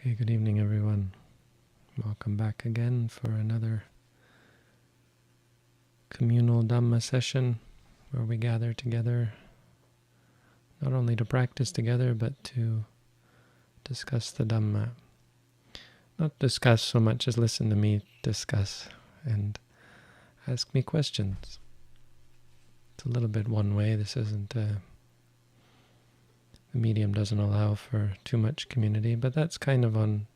Okay, good evening everyone. Welcome back again for another communal Dhamma session where we gather together not only to practice together but to discuss the Dhamma. Not discuss so much as listen to me discuss and ask me questions. It's a little bit one way. This isn't the medium doesn't allow for too much community, but that's kind of on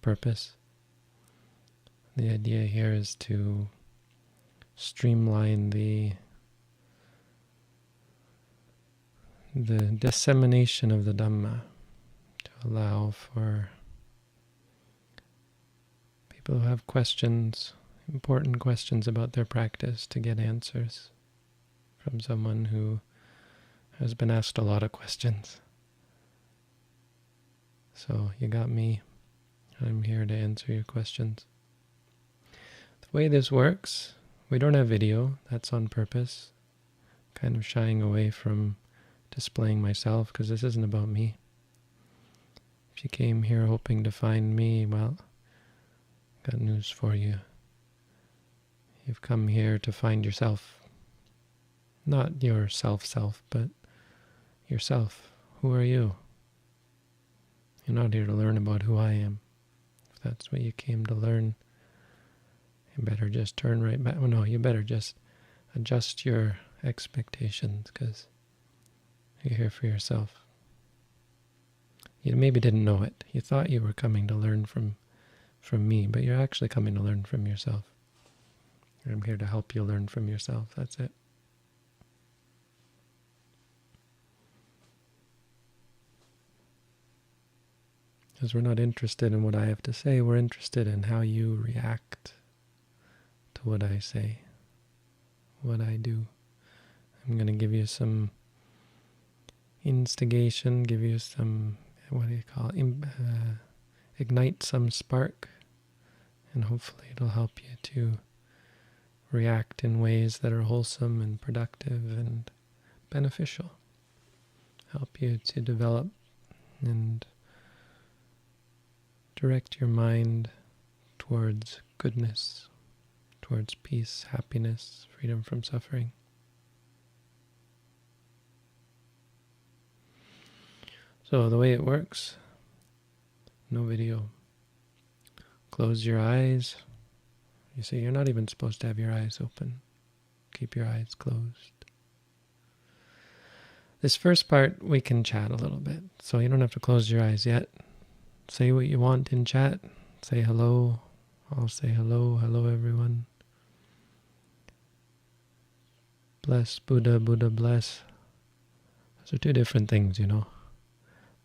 purpose. The idea here is to streamline the dissemination of the Dhamma, to allow for people who have questions, important questions about their practice, to get answers from someone who has been asked a lot of questions. So you got me. I'm here to answer your questions. The way this works, we don't have video. That's on purpose. Kind of shying away from displaying myself because this isn't about me. If you came here hoping to find me, well, got news for you. You've come here to find yourself. Not your self, but yourself. Who are you? You're not here to learn about who I am. If that's what you came to learn, you better just turn right back. Well, no, you better just adjust your expectations because you're here for yourself. You maybe didn't know it. You thought you were coming to learn from me, but you're actually coming to learn from yourself. I'm here to help you learn from yourself. That's it. Because we're not interested in what I have to say, we're interested in how you react to what I say, what I do. I'm going to give you some instigation, give you some, ignite some spark, and hopefully it'll help you to react in ways that are wholesome and productive and beneficial. Help you to develop and direct your mind towards goodness, towards peace, happiness, freedom from suffering. So the way it works, no video. Close your eyes. You see, you're not even supposed to have your eyes open. Keep your eyes closed. This first part, we can chat a little bit, so you don't have to close your eyes yet. Say what you want in chat. Say hello. I'll say hello. Hello, everyone. Bless Buddha, Buddha bless. Those are two different things, you know.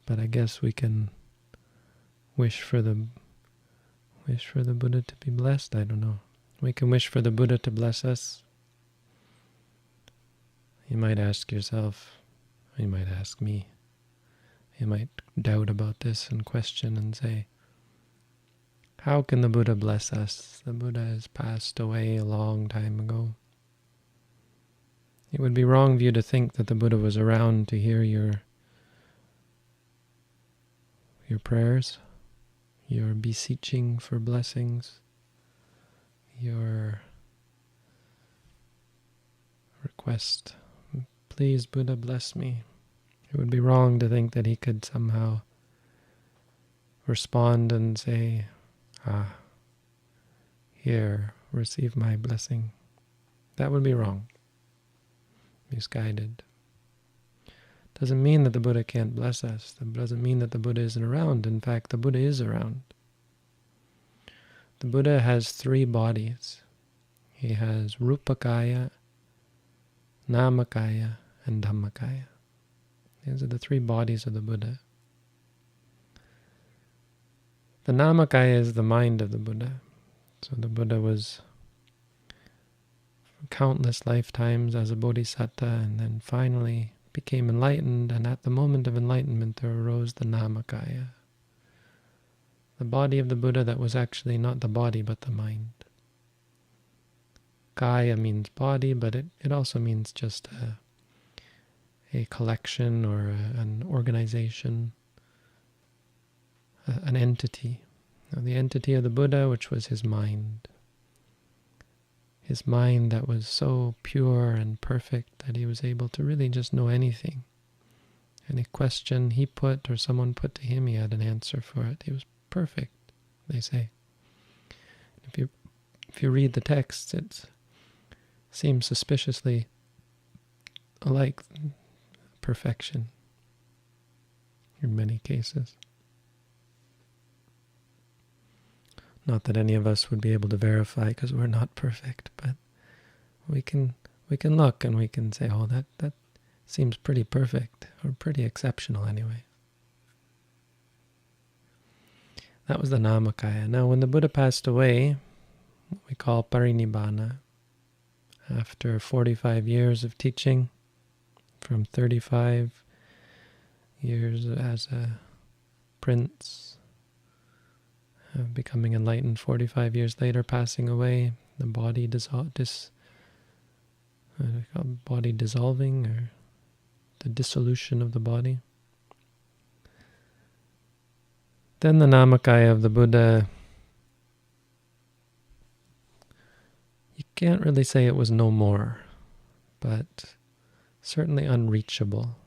But I guess we can wish for the Buddha to be blessed. I don't know. We can wish for the Buddha to bless us. You might ask yourself, you might ask me, you might doubt about this and question and say, how can the Buddha bless us? The Buddha has passed away a long time ago. It would be wrong of you to think that the Buddha was around to hear your prayers, your beseeching for blessings, your request, please Buddha bless me. It would be wrong to think that he could somehow respond and say, here, receive my blessing. That would be wrong. Misguided. Doesn't mean that the Buddha can't bless us. That doesn't mean that the Buddha isn't around. In fact, the Buddha is around. The Buddha has three bodies. He has Rupakaya, Namakaya, and Dhammakaya. These are the three bodies of the Buddha. The Namakaya is the mind of the Buddha. So the Buddha was countless lifetimes as a bodhisattva and then finally became enlightened, and at the moment of enlightenment there arose the Namakaya. The body of the Buddha that was actually not the body but the mind. Kaya means body, but it also means just a collection or an organization, an entity. Now, the entity of the Buddha, which was his mind. His mind that was so pure and perfect that he was able to really just know anything. Any question he put or someone put to him, he had an answer for it. He was perfect, they say. If you read the text, it seems suspiciously like perfection in many cases. Not that any of us would be able to verify, because we're not perfect, but we can look and we can say, oh, that seems pretty perfect, or pretty exceptional anyway. That was the Namakaya. Now, when the Buddha passed away, what we call parinibbana, after 45 years of teaching, from 35 years as a prince, becoming enlightened 45 years later, passing away, the body body dissolving, or the dissolution of the body. Then the Namakaya of the Buddha, you can't really say it was no more, but certainly unreachable,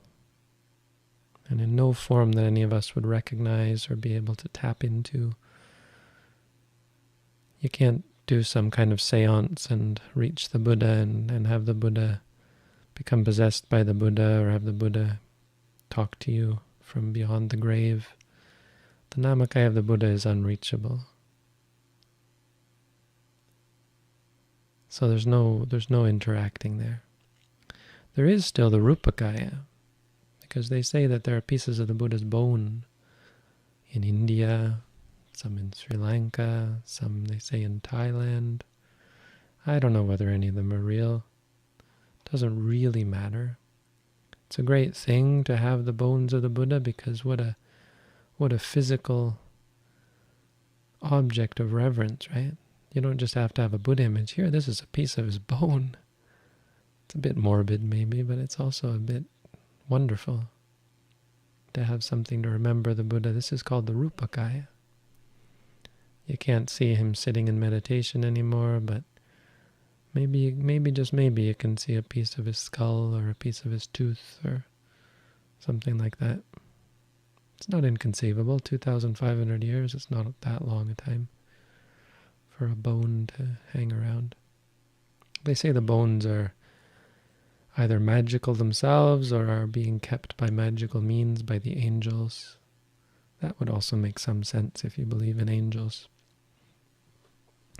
and in no form that any of us would recognize or be able to tap into. You can't do some kind of seance and reach the Buddha and have the Buddha become possessed by the Buddha, or have the Buddha talk to you from beyond the grave. The Namakaya of the Buddha is unreachable. So there's no interacting there. There is still the Rupakaya, because they say that there are pieces of the Buddha's bone in India, some in Sri Lanka, some they say in Thailand. I don't know whether any of them are real. It doesn't really matter. It's a great thing to have the bones of the Buddha, because what a physical object of reverence, right? You don't just have to have a Buddha image. Here, this is a piece of his bone. It's a bit morbid maybe, but it's also a bit wonderful to have something to remember the Buddha. This is called the Rupakaya. You can't see him sitting in meditation anymore, but maybe just maybe you can see a piece of his skull or a piece of his tooth or something like that. It's not inconceivable. 2,500 years, it's not that long a time for a bone to hang around. They say the bones are either magical themselves or are being kept by magical means by the angels. That would also make some sense if you believe in angels.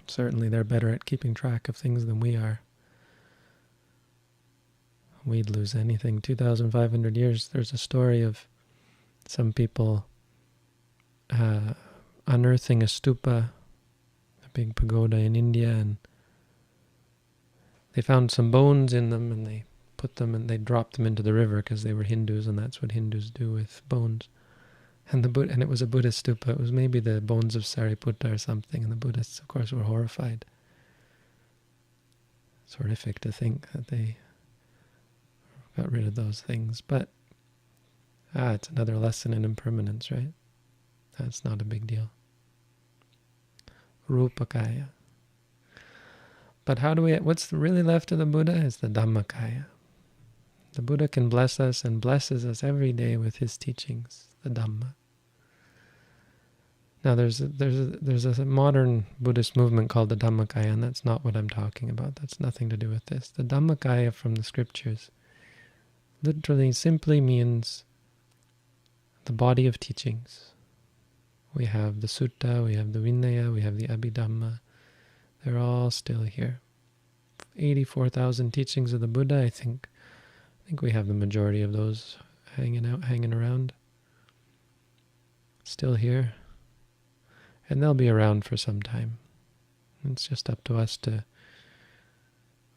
Certainly they're better at keeping track of things than we are. We'd lose anything. 2,500 years, there's a story of some people unearthing a stupa, a big pagoda in India, and they found some bones in them, and they put them and they dropped them into the river because they were Hindus, and that's what Hindus do with bones. And it was a Buddhist stupa. It was maybe the bones of Sariputta or something, and the Buddhists, of course, were horrified. It's horrific to think that they got rid of those things, but it's another lesson in impermanence, right? That's not a big deal. Rupakaya. But what's really left of the Buddha is the Dhammakaya. The Buddha can bless us and blesses us every day with his teachings, the Dhamma. Now there's a modern Buddhist movement called the Dhammakaya, and that's not what I'm talking about. That's nothing to do with this. The Dhammakaya from the scriptures literally simply means the body of teachings. We have the Sutta, we have the Vinaya, we have the Abhidhamma. They're all still here. 84,000 teachings of the Buddha, I think we have the majority of those hanging around. Still here. And they'll be around for some time. It's just up to us to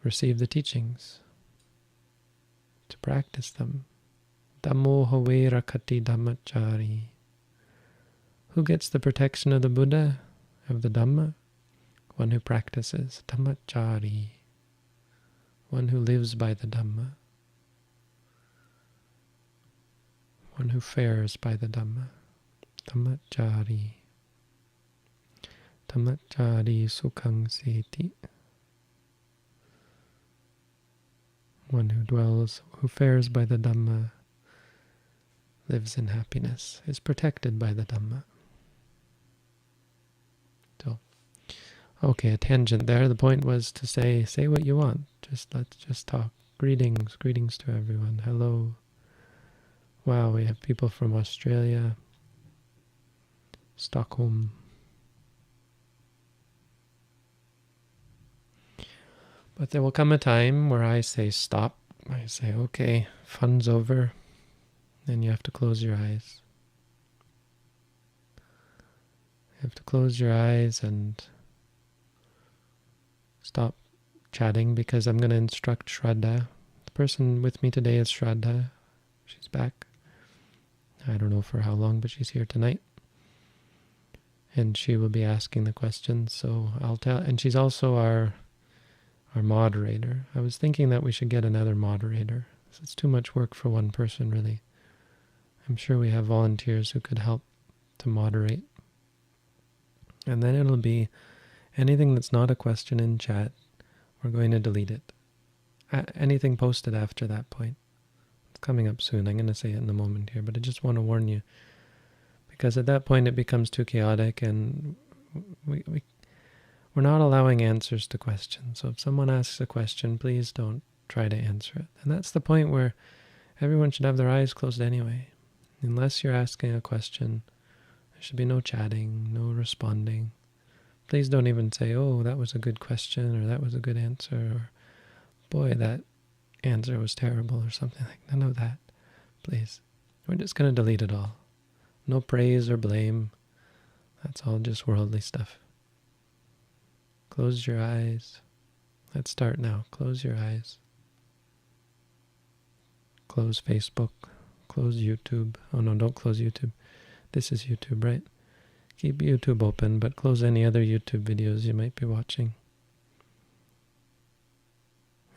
receive the teachings, to practice them. Dhammo hawe rakati dhammachari. Who gets the protection of the Buddha, of the Dhamma? One who practices, dhammachari. One who lives by the Dhamma. One who fares by the Dhamma. Tamachari. Tamachari sukhang seti. One who fares by the Dhamma, lives in happiness, is protected by the Dhamma. So, okay, a tangent there. The point was to say what you want. Let's just talk. Greetings to everyone. Hello. Wow, we have people from Australia, Stockholm. But there will come a time where I say stop. I say, okay, fun's over. Then you have to close your eyes. You have to close your eyes and stop chatting, because I'm going to instruct Shraddha. The person with me today is Shraddha. She's back. I don't know for how long, but she's here tonight. And she will be asking the questions, so I'll tell. And she's also our moderator. I was thinking that we should get another moderator. It's too much work for one person, really. I'm sure we have volunteers who could help to moderate. And then it'll be anything that's not a question in chat, we're going to delete it. Anything posted after that point. It's coming up soon. I'm going to say it in a moment here, but I just want to warn you, because at that point it becomes too chaotic, and we're not allowing answers to questions. So if someone asks a question, please don't try to answer it. And that's the point where everyone should have their eyes closed anyway. Unless you're asking a question, there should be no chatting, no responding. Please don't even say, oh, that was a good question, or that was a good answer, or boy, that answer was terrible, or something like that. None of that, please. We're just going to delete it all. No praise or blame. That's all just worldly stuff. Close your eyes. Let's start now. Close your eyes. Close Facebook. Close YouTube. Oh no, don't close YouTube. This is YouTube, right? Keep YouTube open, but close any other YouTube videos you might be watching.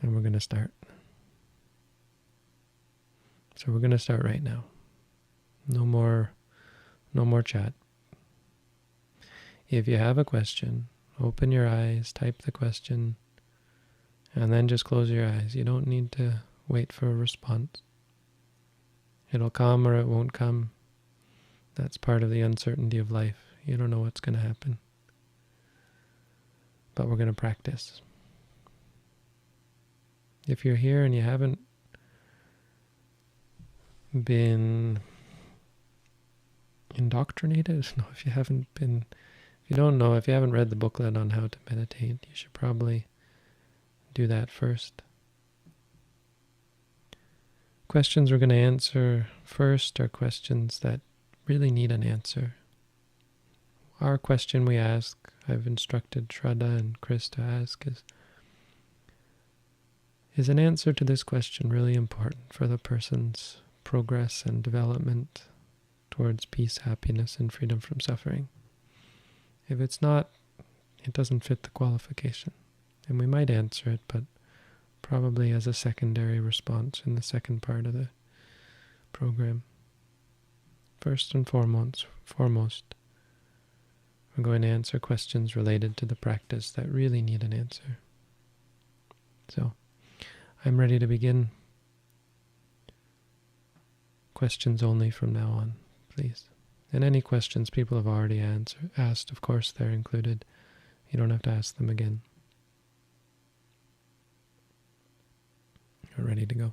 And we're going to start. So we're going to start right now. No more chat. If you have a question, open your eyes, type the question, and then just close your eyes. You don't need to wait for a response. It'll come or it won't come. That's part of the uncertainty of life. You don't know what's going to happen. But we're going to practice. If you're here and you haven't been indoctrinated, if you don't know, if you haven't read the booklet on how to meditate, you should probably do that first. Questions we're going to answer first are questions that really need an answer. Our question we ask, I've instructed Shraddha and Chris to ask, is an answer to this question really important for the person's progress and development towards peace, happiness, and freedom from suffering? If it's not, it doesn't fit the qualification. And we might answer it, but probably as a secondary response in the second part of the program. First and foremost, we're going to answer questions related to the practice that really need an answer. So, I'm ready to begin. Questions only from now on, please. And any questions people have already asked, of course, they're included. You don't have to ask them again. You're ready to go.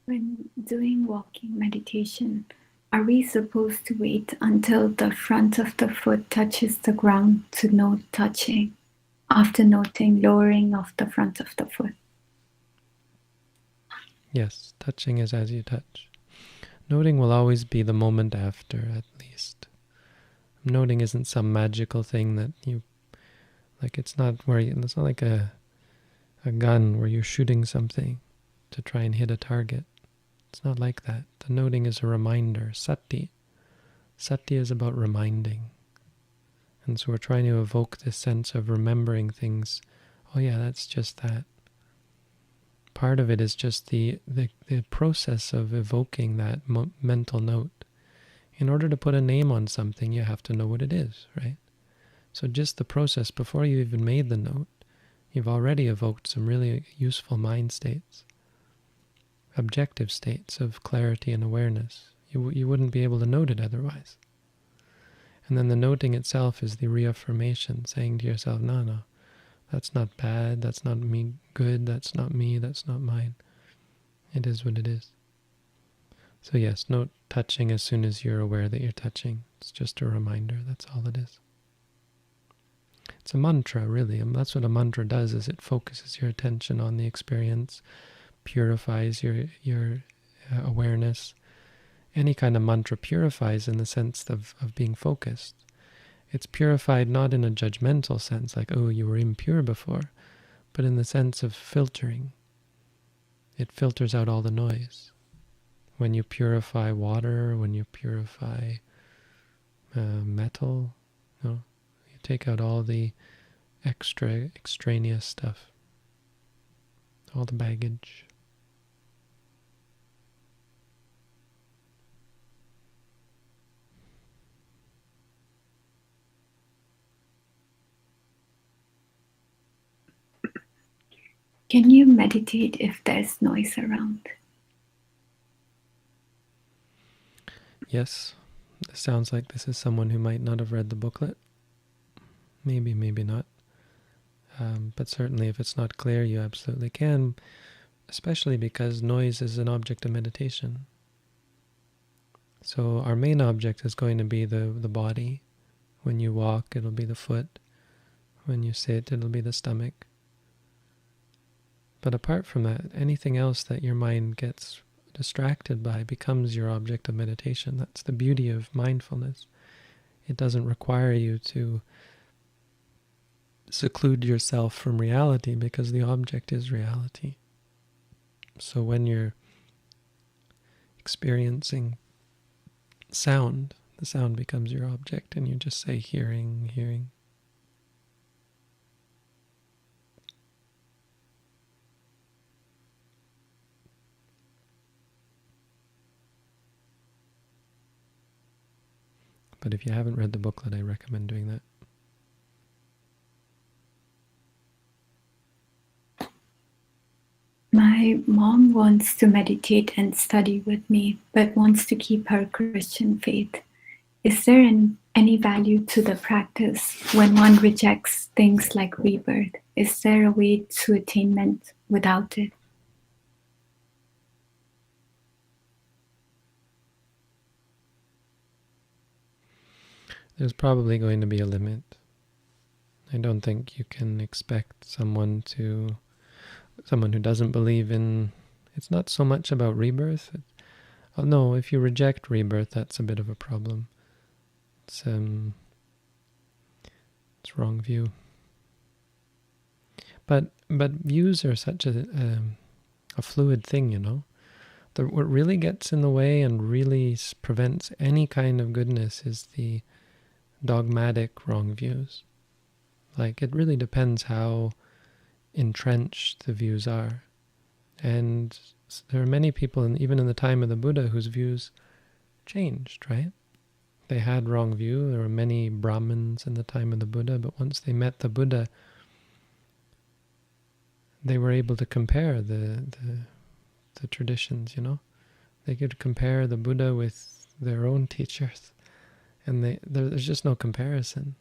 When doing walking meditation, are we supposed to wait until the front of the foot touches the ground to note touching, after noting lowering of the front of the foot? Yes, touching is as you touch. Noting will always be the moment after, at least. Noting isn't some magical thing that you, like it's not like a gun where you're shooting something to try and hit a target. It's not like that. The noting is a reminder. Sati. Sati is about reminding. And so we're trying to evoke this sense of remembering things. Oh yeah, that's just that. part of it is just the process of evoking that mental note. In order to put a name on something, you have to know what it is, right? So just the process, before you even made the note, you've already evoked some really useful mind states, objective states of clarity and awareness. You wouldn't be able to note it otherwise. And then the noting itself is the reaffirmation, saying to yourself, no, that's not bad, that's not me good, that's not me, that's not mine. It is what it is. So yes, no touching as soon as you're aware that you're touching. It's just a reminder, that's all it is. It's a mantra, really. That's what a mantra does, is it focuses your attention on the experience, purifies your awareness. Any kind of mantra purifies in the sense of being focused. It's purified not in a judgmental sense, like, oh, you were impure before, but in the sense of filtering. It filters out all the noise. When you purify water, when you purify metal, you take out all the extraneous stuff, all the baggage. Can you meditate if there's noise around? Yes, this sounds like this is someone who might not have read the booklet. Maybe, maybe not. But certainly if it's not clear, you absolutely can, especially because noise is an object of meditation. So our main object is going to be the body. When you walk, it'll be the foot. When you sit, it'll be the stomach. But apart from that, anything else that your mind gets distracted by becomes your object of meditation. That's the beauty of mindfulness. It doesn't require you to seclude yourself from reality because the object is reality. So when you're experiencing sound, the sound becomes your object and you just say hearing, hearing. But if you haven't read the booklet, I recommend doing that. My mom wants to meditate and study with me, but wants to keep her Christian faith. Is there any value to the practice when one rejects things like rebirth? Is there a way to attainment without it? There's probably going to be a limit. I don't think you can expect someone who doesn't believe in, it's not so much about rebirth. No, if you reject rebirth, that's a bit of a problem. It's wrong view. But views are such a fluid thing, What really gets in the way and really prevents any kind of goodness is the dogmatic wrong views. Like, it really depends how entrenched the views are. And there are many people, even in the time of the Buddha, whose views changed, right? They had wrong view. There were many Brahmins in the time of the Buddha, but once they met the Buddha, they were able to compare the traditions, They could compare the Buddha with their own teachers, and there's just no comparison.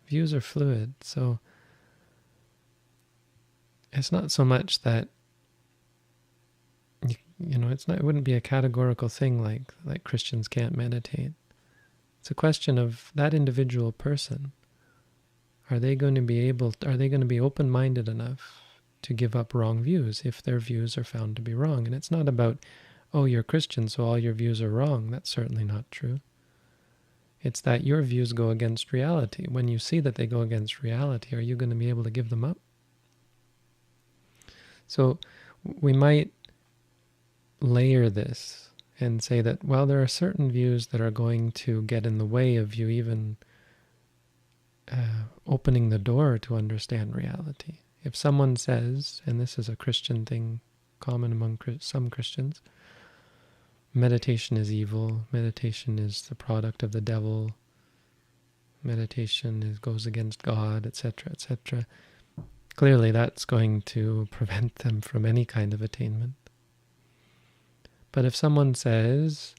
Views are fluid, so it's not so much that it wouldn't be a categorical thing like Christians can't meditate. It's a question of that individual person. Are they going to be open-minded enough to give up wrong views if their views are found to be wrong? And it's not about, oh, you're Christian, so all your views are wrong. That's certainly not true. It's that your views go against reality. When you see that they go against reality, are you going to be able to give them up? So we might layer this and say that, well, there are certain views that are going to get in the way of you even opening the door to understand reality. If someone says, and this is a Christian thing common among some Christians, meditation is evil, meditation is the product of the devil, meditation goes against God, etc., etc., clearly that's going to prevent them from any kind of attainment. But if someone says,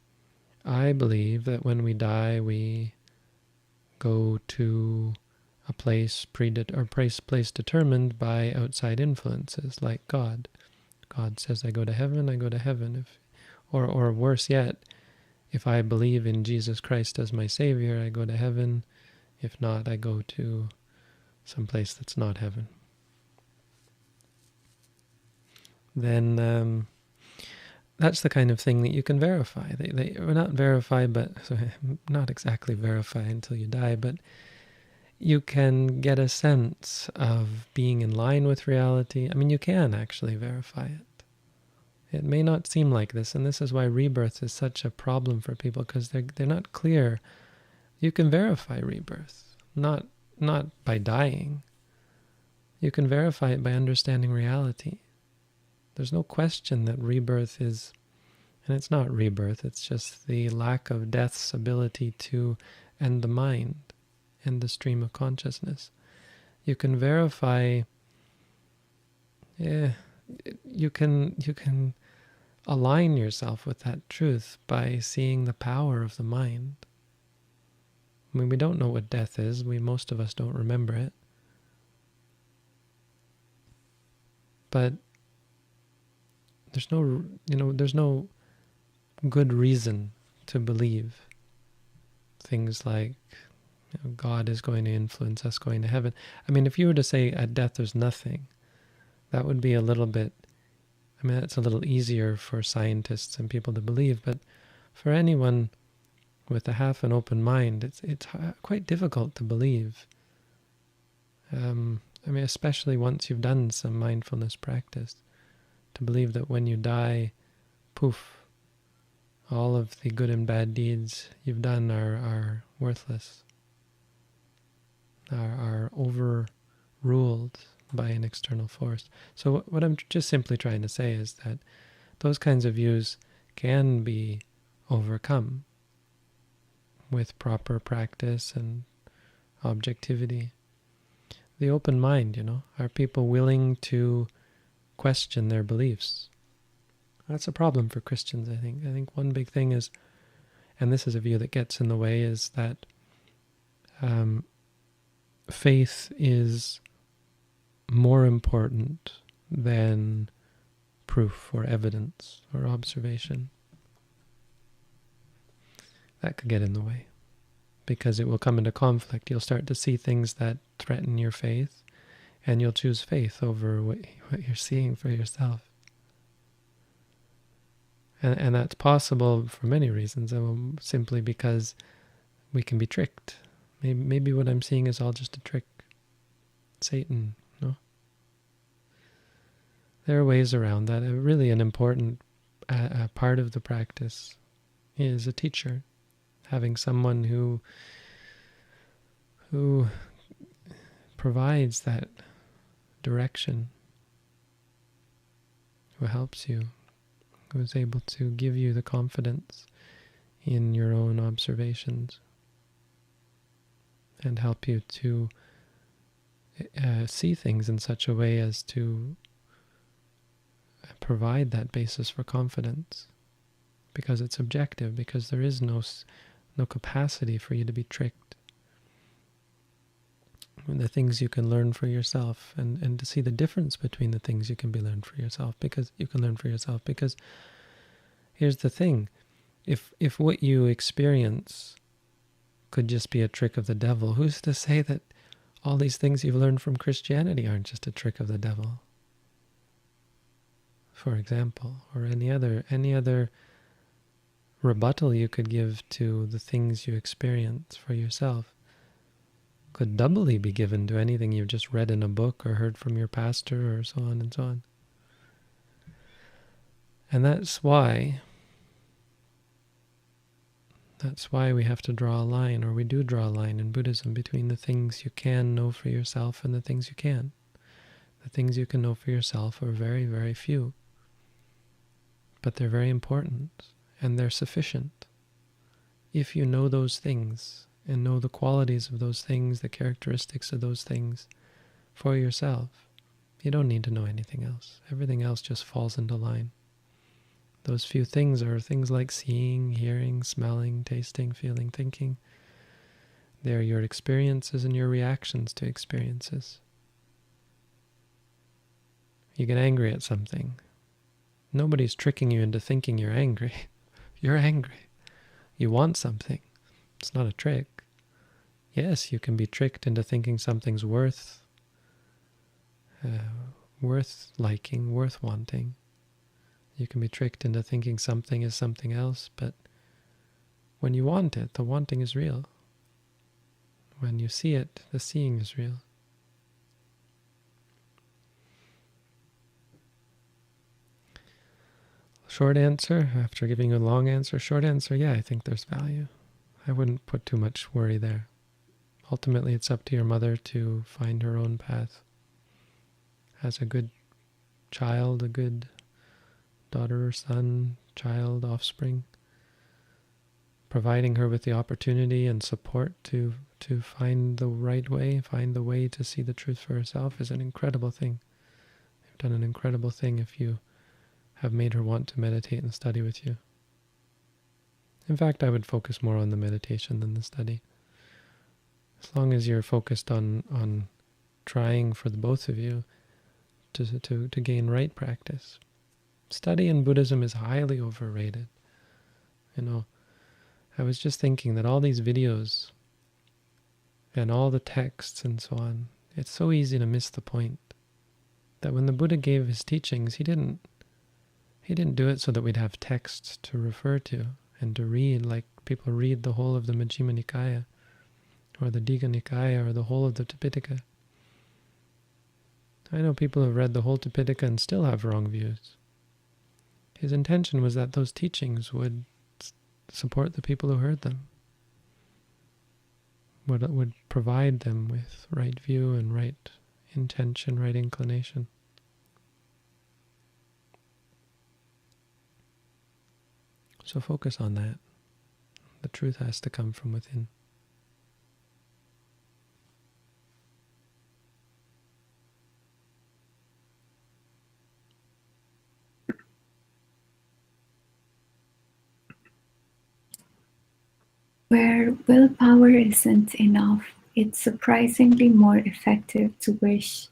I believe that when we die we go to a place place determined by outside influences like God. God says, I go to heaven, I go to heaven. Or worse yet, if I believe in Jesus Christ as my Savior, I go to heaven. If not, I go to some place that's not heaven. Then that's the kind of thing that you can verify. They not verify, but not exactly verify until you die, but you can get a sense of being in line with reality. I mean, you can actually verify it. It may not seem like this, and this is why rebirth is such a problem for people, because they're not clear. You can verify rebirth, not by dying. You can verify it by understanding reality. There's no question that rebirth is, and it's not rebirth, it's just the lack of death's ability to end the mind and the stream of consciousness. You can verify, you can align yourself with that truth by seeing the power of the mind. I mean, we don't know what death is. Most of us don't remember it. But there's no good reason to believe things like God is going to influence us going to heaven. I mean, if you were to say at death there's nothing, that would be a little bit, I mean, that's a little easier for scientists and people to believe, but for anyone with a half an open mind, it's quite difficult to believe. I mean, especially once you've done some mindfulness practice, to believe that when you die, poof, all of the good and bad deeds you've done are worthless, are overruled by an external force. So what I'm just simply trying to say is that those kinds of views can be overcome with proper practice and objectivity. The open mind, are people willing to question their beliefs? That's a problem for Christians, I think. I think one big thing is, and this is a view that gets in the way, is that faith is more important than proof or evidence or observation. That could get in the way, because it will come into conflict. You'll start to see things that threaten your faith, and you'll choose faith over what you're seeing for yourself. And that's possible for many reasons, simply because we can be tricked. Maybe what I'm seeing is all just a trick. Satan, no? There are ways around that. Really an important part of the practice is a teacher. Having someone who provides that direction, who helps you, who is able to give you the confidence in your own observations and help you to see things in such a way as to provide that basis for confidence, because it's objective, because there is no capacity for you to be tricked. The things you can learn for yourself, and to see the difference between the things you can learn for yourself, because here's the thing, if what you experience could just be a trick of the devil, who's to say that all these things you've learned from Christianity aren't just a trick of the devil, for example, or any other rebuttal you could give to the things you experience for yourself could doubly be given to anything you've just read in a book or heard from your pastor, or so on and so on. And that's why we have to draw a line, or we do draw a line in Buddhism, between the things you can know for yourself and the things you can't. The things you can know for yourself are very, very few. But they're very important, and they're sufficient. If you know those things, and know the qualities of those things, the characteristics of those things for yourself, you don't need to know anything else. Everything else just falls into line. Those few things are things like seeing, hearing, smelling, tasting, feeling, thinking. They're your experiences and your reactions to experiences. You get angry at something. Nobody's tricking you into thinking you're angry. You're angry. You want something. It's not a trick. Yes, you can be tricked into thinking something's worth liking, worth wanting. You can be tricked into thinking something is something else, but when you want it, the wanting is real. When you see it, the seeing is real. Short answer, after giving you a long answer, short answer, yeah, I think there's value. I wouldn't put too much worry there. Ultimately, it's up to your mother to find her own path. As a good child, a good daughter or son, child, offspring, providing her with the opportunity and support to find the right way, find the way to see the truth for herself is an incredible thing. You've done an incredible thing if you have made her want to meditate and study with you. In fact, I would focus more on the meditation than the study. As long as you're focused on trying for the both of you to gain right practice. Study in Buddhism is highly overrated. I was just thinking that all these videos and all the texts and so on, it's so easy to miss the point. That when the Buddha gave his teachings, he didn't do it so that we'd have texts to refer to and to read, like people read the whole of the Majjhima Nikaya, or the Digha Nikaya, or the whole of the Tipitaka. I know people who have read the whole Tipitaka and still have wrong views. His intention was that those teachings would support the people who heard them, would provide them with right view and right intention, right inclination. So focus on that. The truth has to come from within. Where willpower isn't enough, it's surprisingly more effective to wish,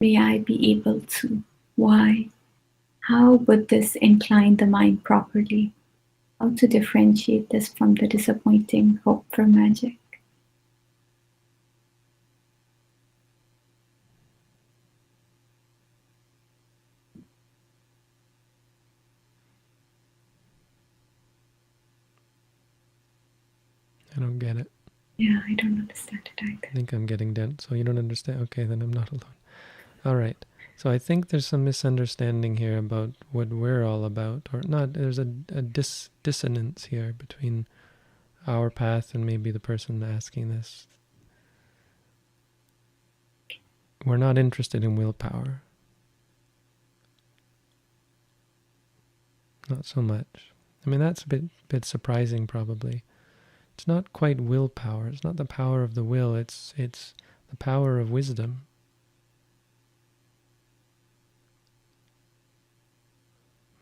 may I be able to. Why? How Buddhists incline the mind properly? How to differentiate this from the disappointing hope for magic? I don't get it. Yeah, I don't understand it either. I think I'm getting dead. So you don't understand? Okay, then I'm not alone. All right. So I think there's some misunderstanding here about what we're all about, or not. There's a dissonance here between our path and maybe the person asking this. We're not interested in willpower. Not so much. I mean, that's a bit surprising, probably. It's not quite willpower. It's not the power of the will. It's the power of wisdom.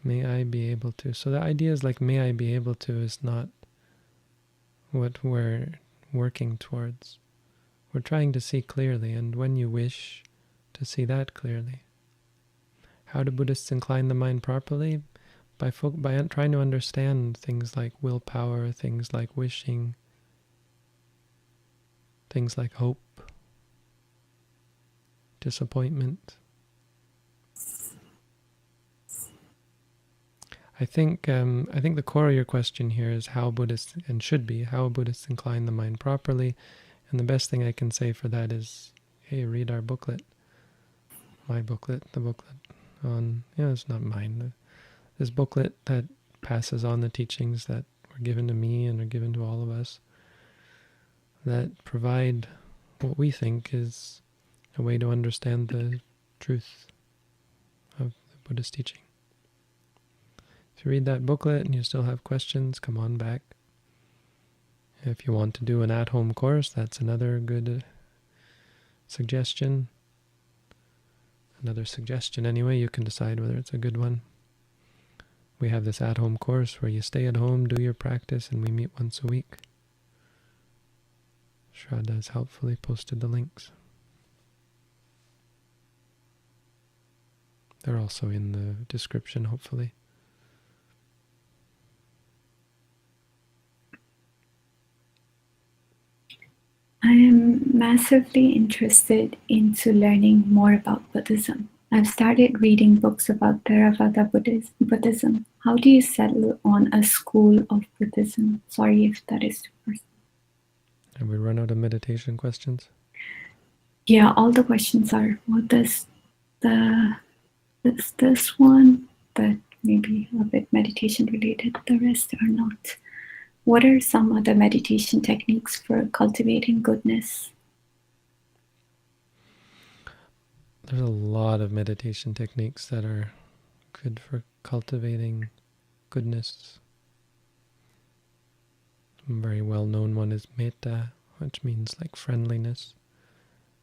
May I be able to. So the idea is like, may I be able to is not what we're working towards. We're trying to see clearly, and when you wish to see that clearly. How do Buddhists incline the mind properly? By trying to understand things like willpower, things like wishing, things like hope, disappointment. I think the core of your question here is how Buddhists, and should be, how Buddhists incline the mind properly. And the best thing I can say for that is, hey, read our booklet. My booklet, the booklet on, it's not mine. This booklet that passes on the teachings that were given to me and are given to all of us, that provide what we think is a way to understand the truth of the Buddhist teaching. If you read that booklet and you still have questions, come on back. If you want to do an at-home course, that's another good suggestion. Another suggestion anyway, you can decide whether it's a good one. We have this at-home course where you stay at home, do your practice, and we meet once a week. Shraddha has helpfully posted the links. They're also in the description, hopefully. I am massively interested into learning more about Buddhism. I've started reading books about Theravada Buddhism. How do you settle on a school of Buddhism? Sorry if that is too personal. Have we run out of meditation questions? Yeah, all the questions are, what does this one, but maybe a bit meditation related. The rest are not. What are some other meditation techniques for cultivating goodness? There's a lot of meditation techniques that are good for cultivating goodness. A very well-known one is metta, which means like friendliness,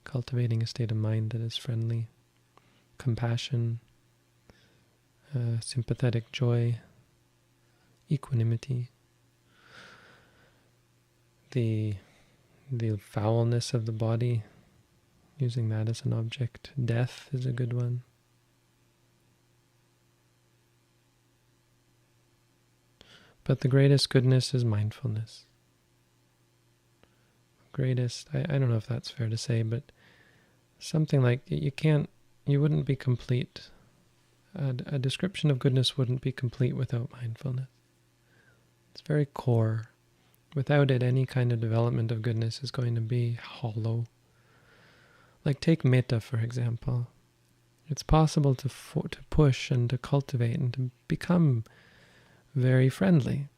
cultivating a state of mind that is friendly. Compassion, sympathetic joy, equanimity. The foulness of the body, using that as an object. Death is a good one. But the greatest goodness is mindfulness. Greatest, I don't know if that's fair to say, but something like you wouldn't be complete. A description of goodness wouldn't be complete without mindfulness. It's very core. Without it, any kind of development of goodness is going to be hollow. Like take metta, for example. It's possible to push and to cultivate and to become very friendly.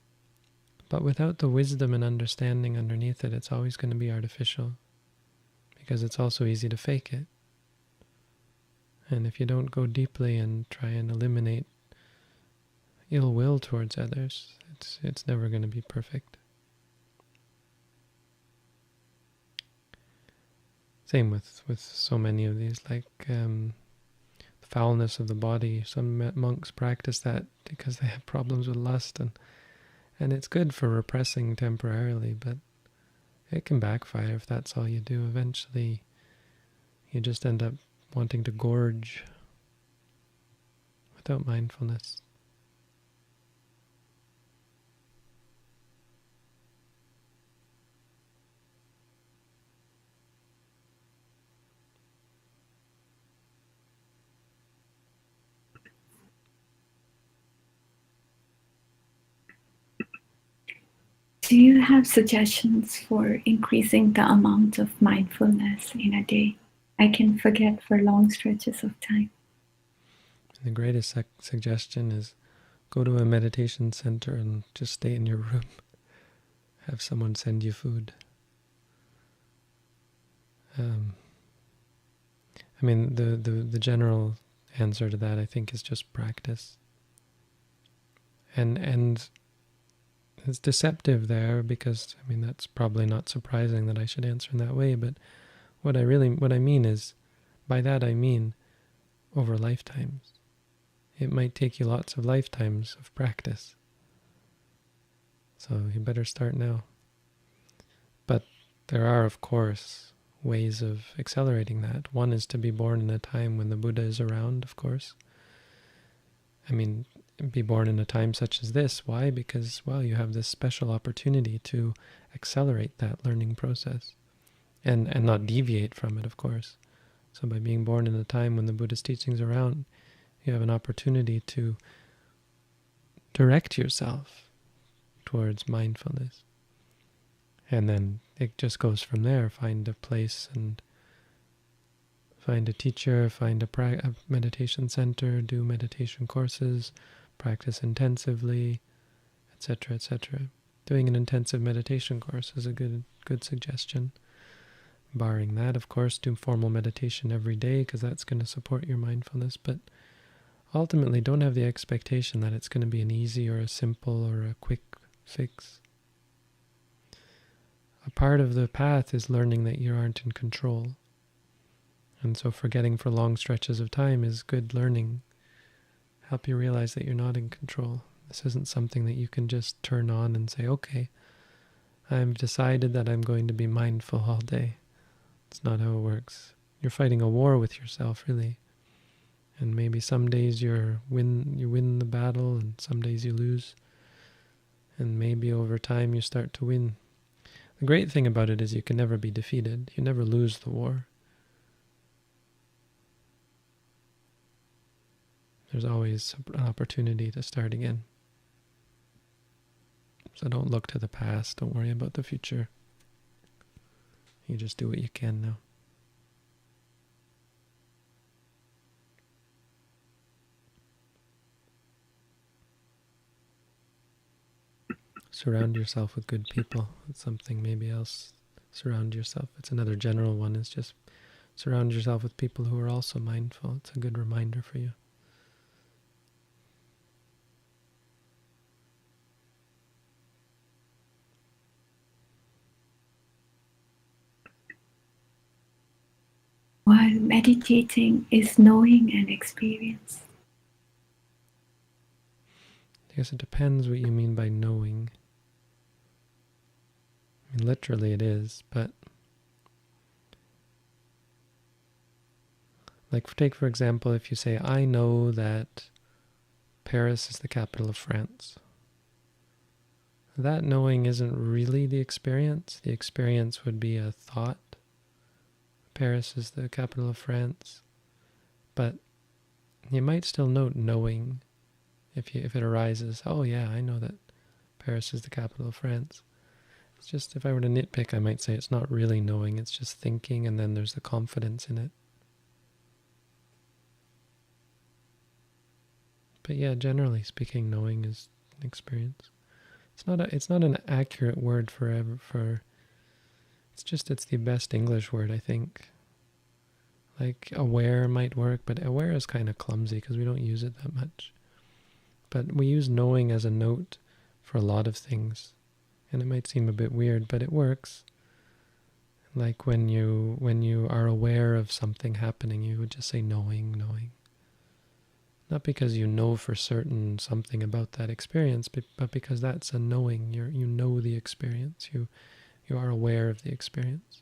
But without the wisdom and understanding underneath it, it's always going to be artificial. Because it's also easy to fake it. And if you don't go deeply and try and eliminate ill will towards others, it's never going to be perfect. Same with so many of these, like the foulness of the body. Some monks practice that because they have problems with lust, and it's good for repressing temporarily, but it can backfire if that's all you do. Eventually, you just end up wanting to gorge without mindfulness. Do you have suggestions for increasing the amount of mindfulness in a day? I can forget for long stretches of time. The greatest suggestion is go to a meditation center and just stay in your room. Have someone send you food. I mean, the general answer to that, I think, is just practice. And it's deceptive there because, I mean, that's probably not surprising that I should answer in that way, but what I mean is, by that I mean over lifetimes. It might take you lots of lifetimes of practice. So you better start now. But there are, of course, ways of accelerating that. One is to be born in a time when the Buddha is around, of course. I mean, be born in a time such as this. Why? Because, well, you have this special opportunity to accelerate that learning process and not deviate from it, of course. So by being born in a time when the Buddha's teachings are around, you have an opportunity to direct yourself towards mindfulness. And then it just goes from there. Find a place and find a teacher, find a meditation center, do meditation courses, practice intensively, etc., etc. Doing an intensive meditation course is a good suggestion. Barring that, of course, do formal meditation every day because that's going to support your mindfulness. But ultimately, don't have the expectation that it's going to be an easy or a simple or a quick fix. A part of the path is learning that you aren't in control. And so forgetting for long stretches of time is good learning. Help you realize that you're not in control. This isn't something that you can just turn on and say, okay, I've decided that I'm going to be mindful all day. It's not how it works. You're fighting a war with yourself, really. And maybe some days you win the battle, and some days you lose. And maybe over time you start to win. The great thing about it is you can never be defeated. You never lose the war. There's always an opportunity to start again. So don't look to the past. Don't worry about the future. You just do what you can now. Surround yourself with good people. That's something maybe else. Surround yourself. It's another general one. Is just surround yourself with people who are also mindful. It's a good reminder for you. While meditating is knowing and experience. I guess it depends what you mean by knowing. I mean, literally it is, but like take for example, if you say, I know that Paris is the capital of France. That knowing isn't really the experience. The experience would be a thought. Paris is the capital of France. But you might still note knowing if it arises. Oh yeah, I know that Paris is the capital of France. It's just, if I were to nitpick, I might say it's not really knowing, it's just thinking, and then there's the confidence in it. But yeah, generally speaking, knowing is an experience. It's not an accurate word it's the best English word, I think. Like aware might work, but aware is kind of clumsy because we don't use it that much. But we use knowing as a note for a lot of things. And it might seem a bit weird, but it works. Like when you are aware of something happening, you would just say knowing. Not because you know for certain something about that experience, but because that's a knowing. You know the experience. You are aware of the experience.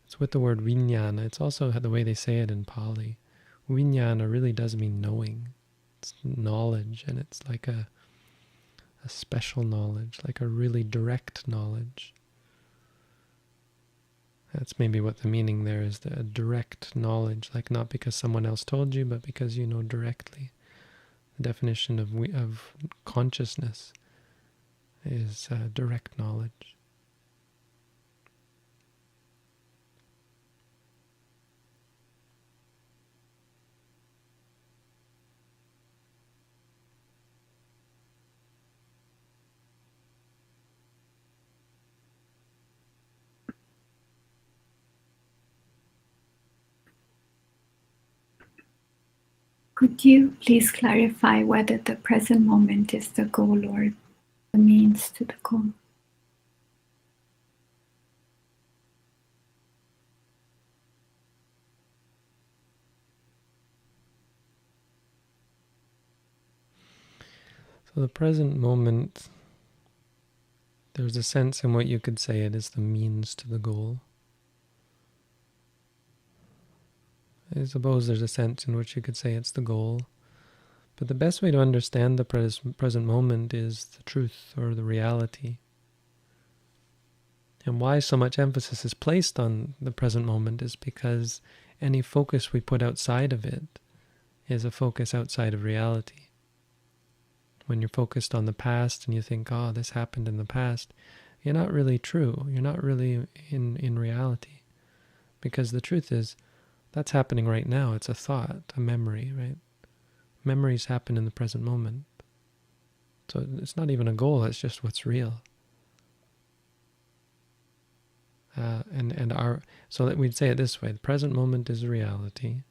It's with the word vijnana. It's also the way they say it in Pali. Vijnana really does mean knowing. It's knowledge, and it's like a special knowledge, like a really direct knowledge. That's maybe what the meaning there is, the direct knowledge, like not because someone else told you, but because you know directly. The definition of consciousness is direct knowledge. Could you please clarify whether the present moment is the goal or the means to the goal? So the present moment, there's a sense in what you could say it is the means to the goal. I suppose there's a sense in which you could say it's the goal. But the best way to understand the present moment is the truth or the reality. And why so much emphasis is placed on the present moment is because any focus we put outside of it is a focus outside of reality. When you're focused on the past and you think, oh, this happened in the past, you're not really true. You're not really in reality. Because the truth is, that's happening right now. It's a thought, a memory, right? Memories happen in the present moment. So it's not even a goal, it's just what's real. So that we'd say it this way: the present moment is reality.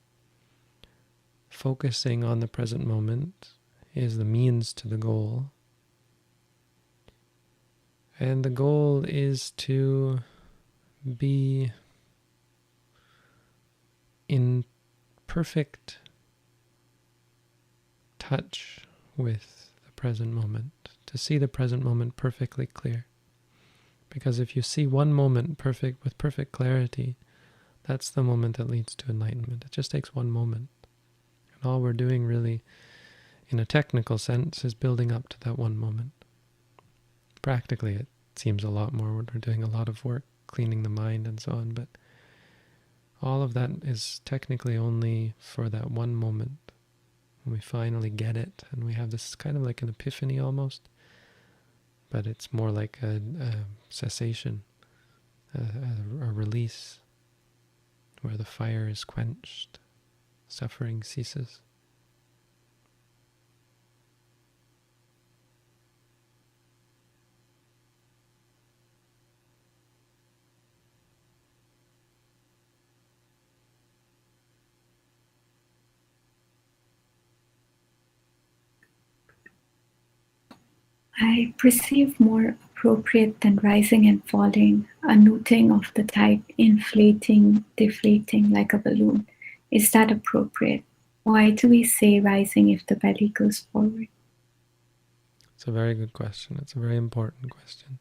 Focusing on the present moment is the means to the goal. And the goal is to be in perfect touch with the present moment, to see the present moment perfectly clear. Because if you see one moment with perfect clarity, that's the moment that leads to enlightenment. It just takes one moment. And all we're doing really, in a technical sense, is building up to that one moment. Practically, it seems a lot more. We're doing a lot of work, cleaning the mind and so on, but all of that is technically only for that one moment. When we finally get it, and we have this kind of like an epiphany almost, but it's more like a cessation, a release, where the fire is quenched, suffering ceases. I perceive more appropriate than rising and falling, a noting of the type inflating, deflating like a balloon. Is that appropriate? Why do we say rising if the belly goes forward? It's a very good question. It's a very important question.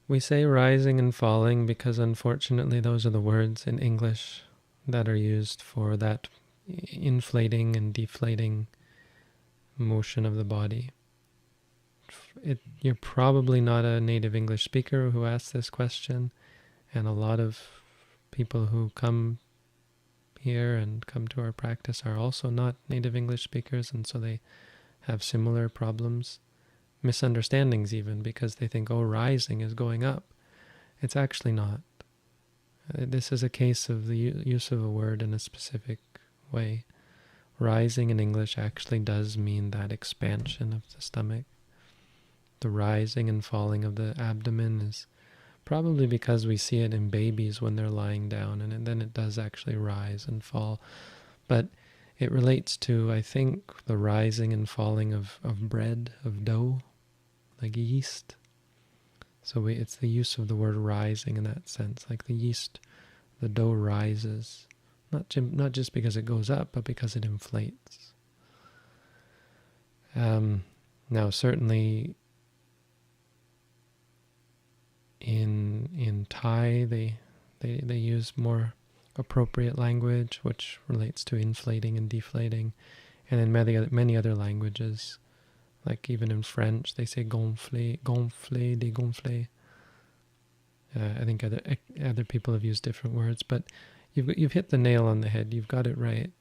We say rising and falling because unfortunately those are the words in English that are used for that inflating and deflating motion of the body. You're probably not a native English speaker who asked this question, and a lot of people who come here and come to our practice are also not native English speakers, and so they have similar problems, misunderstandings even, because they think, oh, rising is going up. It's actually not. This is a case of the use of a word in a specific way. Rising in English actually does mean that expansion of the stomach. The rising and falling of the abdomen is probably because we see it in babies when they're lying down, and then it does actually rise and fall. But it relates to, I think, the rising and falling of bread, of dough, like yeast. So it's the use of the word rising in that sense, like the yeast, the dough rises, not just because it goes up, but because it inflates. Now, certainly in Thai, they use more appropriate language, which relates to inflating and deflating, and in many other languages, like even in French, they say gonfler, dégonfler. I think other people have used different words, but you've hit the nail on the head. You've got it right.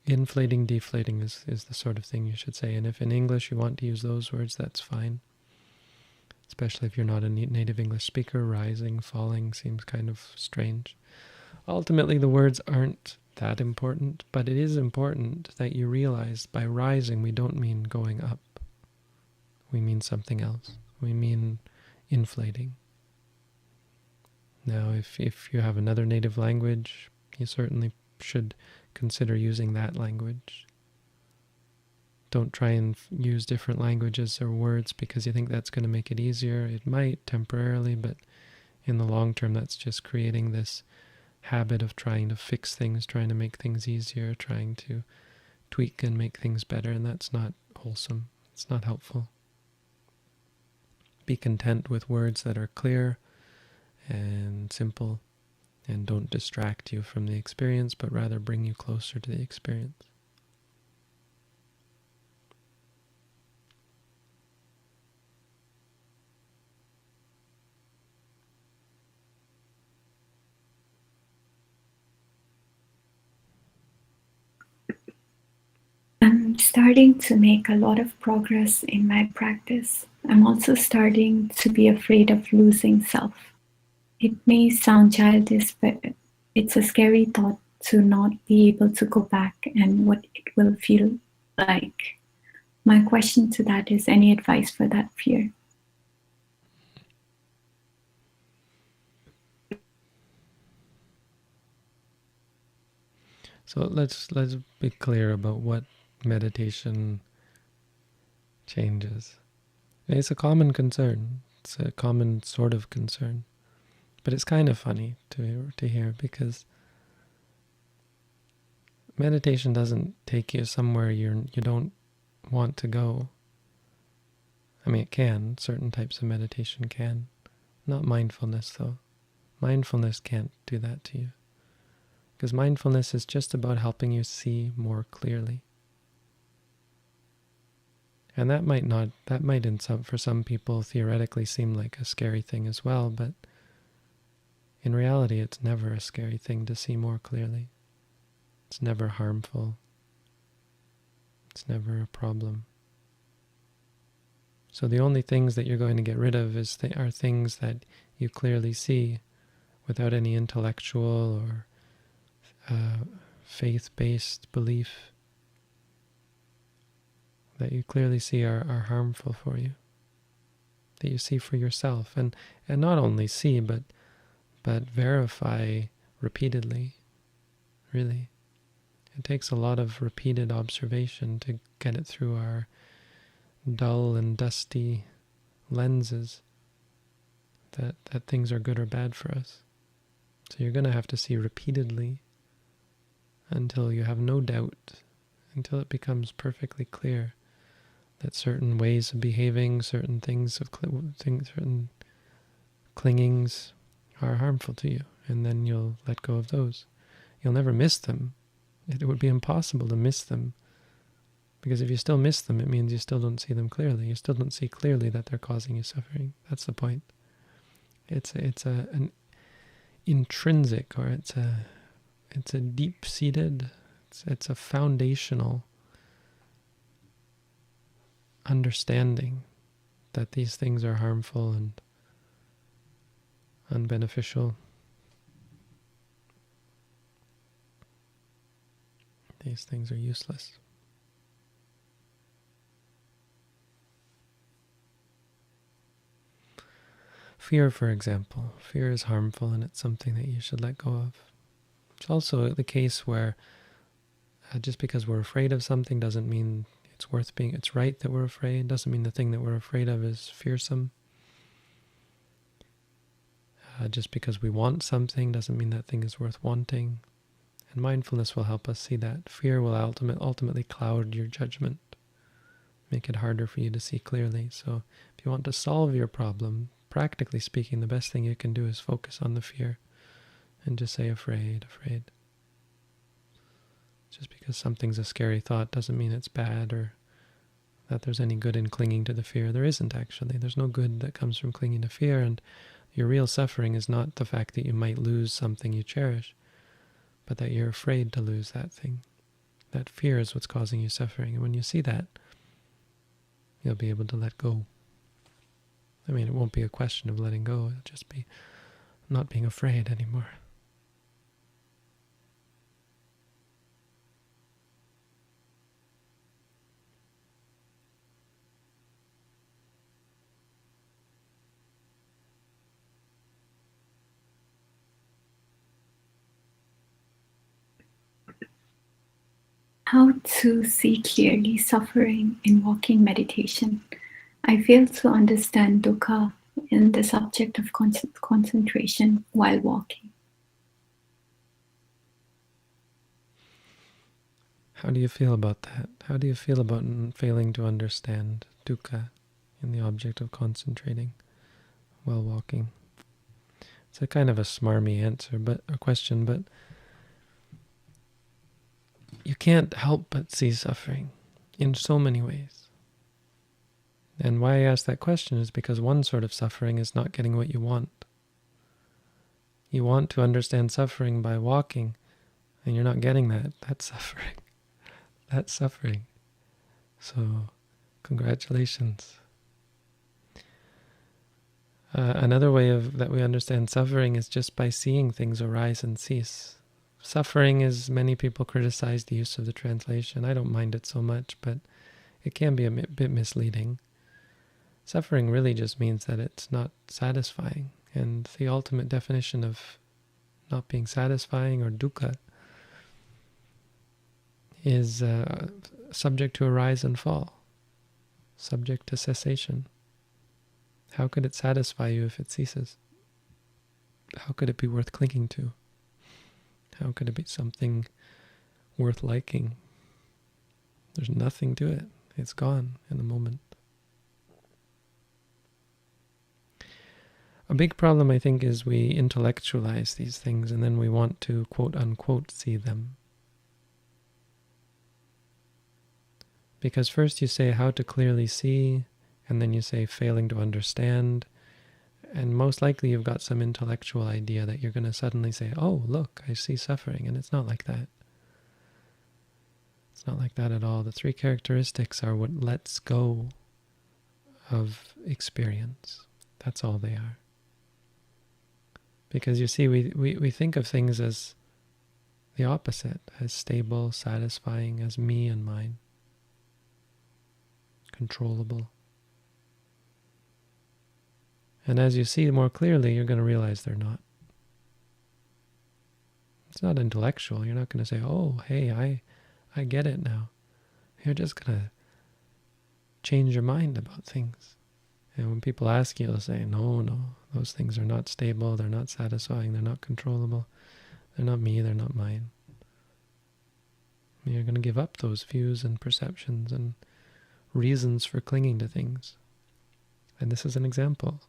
Inflating, deflating is the sort of thing you should say, and if in English you want to use those words, that's fine. Especially if you're not a native English speaker, rising, falling seems kind of strange. Ultimately, the words aren't that important, but it is important that you realize by rising, we don't mean going up. We mean something else. We mean inflating. Now, if you have another native language, you certainly should consider using that language. Don't try and use different languages or words because you think that's going to make it easier. It might temporarily, but in the long term, that's just creating this habit of trying to fix things, trying to make things easier, trying to tweak and make things better, and that's not wholesome. It's not helpful. Be content with words that are clear and simple and don't distract you from the experience, but rather bring you closer to the experience. I'm starting to make a lot of progress in my practice. I'm also starting to be afraid of losing self. It may sound childish, but it's a scary thought to not be able to go back and what it will feel like. My question to that is, any advice for that fear? So let's be clear about what meditation changes. It's a common concern. It's a common sort of concern. But it's kind of funny to hear, because meditation doesn't take you somewhere you don't want to go. I mean, it can. Certain types of meditation can. Not mindfulness, though. Mindfulness can't do that to you. Because mindfulness is just about helping you see more clearly. And that might for some people theoretically seem like a scary thing as well, but in reality it's never a scary thing to see more clearly. It's never harmful. It's never a problem. So the only things that you're going to get rid of are things that you clearly see without any intellectual or faith-based belief, that you clearly see are harmful for you, that you see for yourself, and not only see, but verify repeatedly, really. It takes a lot of repeated observation to get it through our dull and dusty lenses that things are good or bad for us. So you're going to have to see repeatedly until you have no doubt, until it becomes perfectly clear that certain ways of behaving, certain certain clingings are harmful to you, and then you'll let go of those. You'll never miss them. It would be impossible to miss them, because if you still miss them, it means you still don't see them clearly. You still don't see clearly that they're causing you suffering. That's the point. It's an intrinsic, or it's a deep-seated, it's a foundational understanding that these things are harmful and unbeneficial. These things are useless. Fear, for example. Fear is harmful, and it's something that you should let go of. It's also the case where just because we're afraid of something doesn't mean it's right that we're afraid. Doesn't mean the thing that we're afraid of is fearsome. Just because we want something doesn't mean that thing is worth wanting. And mindfulness will help us see that. Fear will ultimately cloud your judgment, make it harder for you to see clearly. So if you want to solve your problem, practically speaking, the best thing you can do is focus on the fear and just say afraid, afraid. Just because something's a scary thought doesn't mean it's bad or that there's any good in clinging to the fear. There isn't, actually. There's no good that comes from clinging to fear, and your real suffering is not the fact that you might lose something you cherish, but that you're afraid to lose that thing. That fear is what's causing you suffering, and when you see that, you'll be able to let go. I mean, it won't be a question of letting go, it'll just be not being afraid anymore. How to see clearly suffering in walking meditation. I fail to understand dukkha in the subject of concentration while walking. How do you feel about that? How do you feel about failing to understand dukkha in the object of concentrating while walking? It's a kind of a smarmy answer, a question, but you can't help but see suffering in so many ways. And why I ask that question is because one sort of suffering is not getting what you want. You want to understand suffering by walking, and you're not getting that. That's suffering. That's suffering. So, congratulations. Another way that we understand suffering is just by seeing things arise and cease. Suffering is, many people criticize the use of the translation. I don't mind it so much, but it can be a bit misleading. Suffering really just means that it's not satisfying. And the ultimate definition of not being satisfying, or dukkha, is subject to arise and fall, subject to cessation. How could it satisfy you if it ceases? How could it be worth clinging to? How could it be something worth liking? There's nothing to it. It's gone in a moment. A big problem, I think, is we intellectualize these things and then we want to quote-unquote see them. Because first you say how to clearly see, and then you say failing to understand, and most likely you've got some intellectual idea that you're going to suddenly say, oh, look, I see suffering, and it's not like that. It's not like that at all. The three characteristics are what lets go of experience. That's all they are. Because you see, we think of things as the opposite, as stable, satisfying, as me and mine, controllable. And as you see more clearly, you're going to realize they're not. It's not intellectual. You're not going to say, oh, hey, I get it now. You're just going to change your mind about things. And when people ask you, they'll say, no, those things are not stable, they're not satisfying, they're not controllable, they're not me, they're not mine. And you're going to give up those views and perceptions and reasons for clinging to things. And this is an example.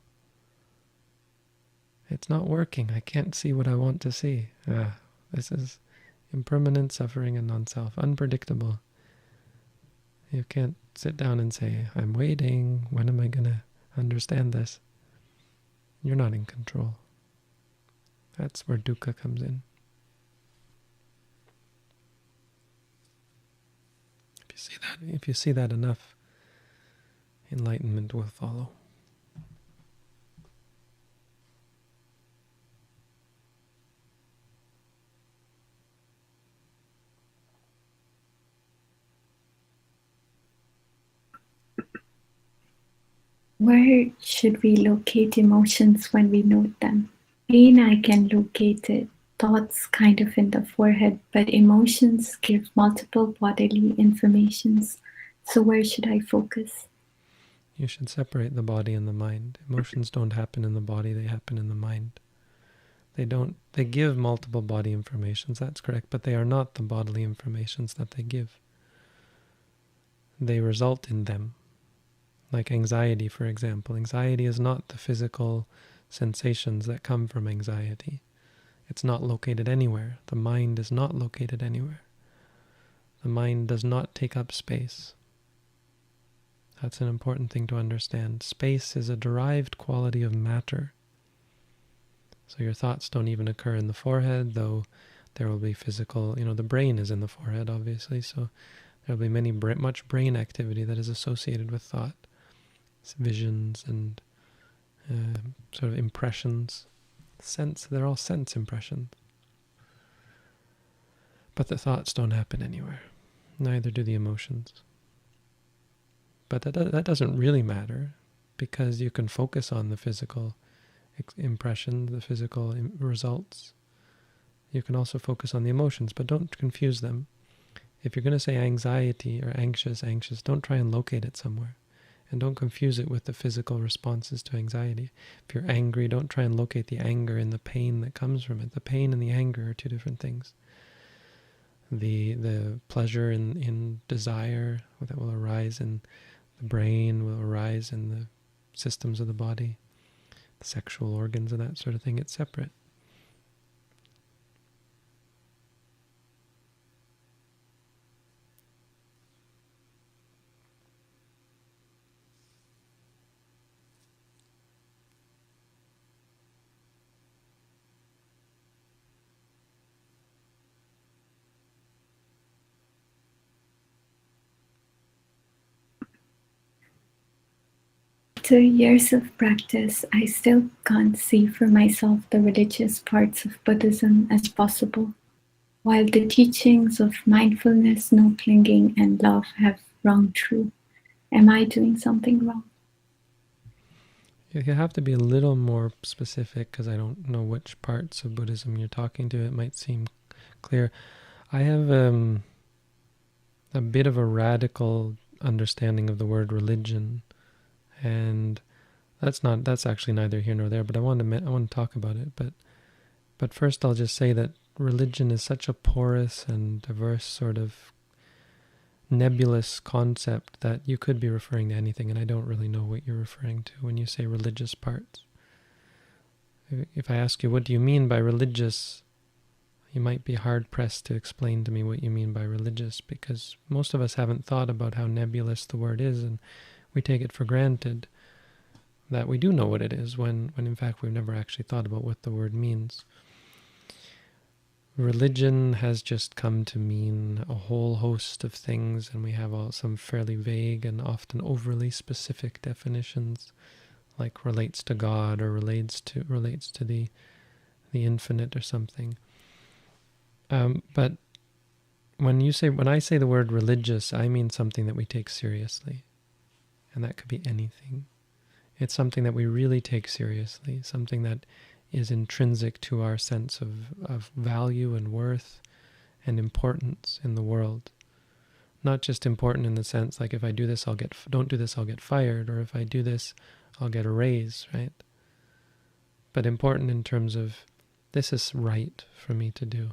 It's not working. I can't see what I want to see. This is impermanent suffering and non-self, unpredictable. You can't sit down and say, I'm waiting, when am I going to understand this? You're not in control. That's where dukkha comes in. If you see that enough, enlightenment will follow. Where should we locate emotions when we note them? Pain, I can locate it. Thoughts kind of in the forehead, but emotions give multiple bodily informations. So where should I focus? You should separate the body and the mind. Emotions don't happen in the body, they happen in the mind. They give multiple body informations, that's correct, but they are not the bodily informations that they give. They result in them. Like anxiety, for example. Anxiety is not the physical sensations that come from anxiety. It's not located anywhere. The mind is not located anywhere. The mind does not take up space. That's an important thing to understand. Space is a derived quality of matter. So your thoughts don't even occur in the forehead, though there will be physical, the brain is in the forehead, obviously, so there will be much brain activity that is associated with thought. It's visions and sort of impressions. They're all sense impressions. But the thoughts don't happen anywhere. Neither do the emotions. But that doesn't really matter, because you can focus on the physical impression, the physical results. You can also focus on the emotions, but don't confuse them. If you're going to say anxiety or anxious, don't try and locate it somewhere. And don't confuse it with the physical responses to anxiety. If you're angry, don't try and locate the anger in the pain that comes from it. The pain and the anger are two different things. The pleasure in desire that will arise in the brain, will arise in the systems of the body, the sexual organs and that sort of thing. It's separate. After years of practice, I still can't see for myself the religious parts of Buddhism as possible, while the teachings of mindfulness, no clinging, and love have rung true. Am I doing something wrong? You have to be a little more specific, because I don't know which parts of Buddhism you're talking to. It might seem clear. I have a bit of a radical understanding of the word religion, and that's actually neither here nor there. But I want to talk about it. But first, I'll just say that religion is such a porous and diverse sort of nebulous concept that you could be referring to anything, and I don't really know what you're referring to when you say religious parts. If I ask you, what do you mean by religious? You might be hard-pressed to explain to me what you mean by religious, because most of us haven't thought about how nebulous the word is, and we take it for granted that we do know what it is, when in fact we've never actually thought about what the word means. Religion has just come to mean a whole host of things, and we have some fairly vague and often overly specific definitions, like relates to God or relates to the infinite or something. But when I say the word religious, I mean something that we take seriously, and that could be anything. It's something that we really take seriously, something that is intrinsic to our sense of value and worth and importance in the world. Not just important in the sense like if I do this, don't do this, I'll get fired, or if I do this, I'll get a raise, right? But important in terms of this is right for me to do.